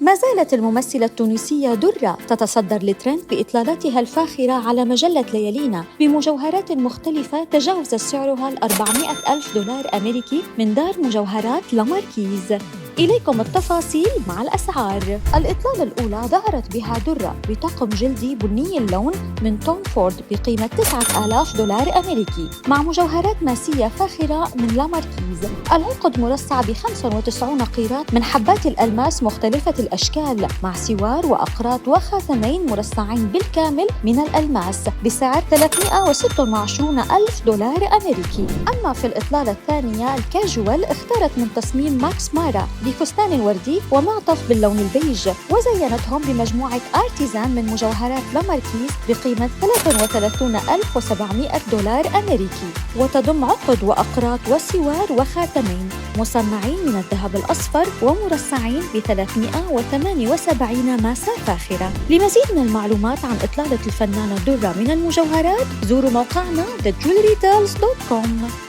ما زالت الممثلة التونسية درة تتصدر الترند بإطلالاتها الفاخرة على مجلة ليالينا بمجوهرات مختلفة تجاوز سعرها 400 ألف دولار أمريكي من دار مجوهرات لاماركيز. إليكم التفاصيل مع الأسعار. الإطلالة الأولى ظهرت بها درة بطقم جلدي بني اللون من توم فورد بقيمة 9000 دولار أمريكي مع مجوهرات ماسية فاخرة من لاماركيز. العقد مرصع ب 95 قيراط من حبات الألماس مختلفة الأشكال مع سوار وأقراط وخاتمين مرصعين بالكامل من الألماس بسعر 326 ألف دولار أمريكي. أما في الإطلالة الثانية الكاجوال اختارت من تصميم ماكس مارا بفستان وردي ومعطف باللون البيج وزينتهم بمجموعة آرتيزان من مجوهرات لاماركيز بقيمة 33700 دولار أمريكي وتضم عقد وأقراط وسوار وخاتمين مصنعين من الذهب الأصفر ومرصعين ب 378 ماسة فاخرة. لمزيد من المعلومات عن إطلالة الفنانة درة من المجوهرات زوروا موقعنا thejewelrytales.com.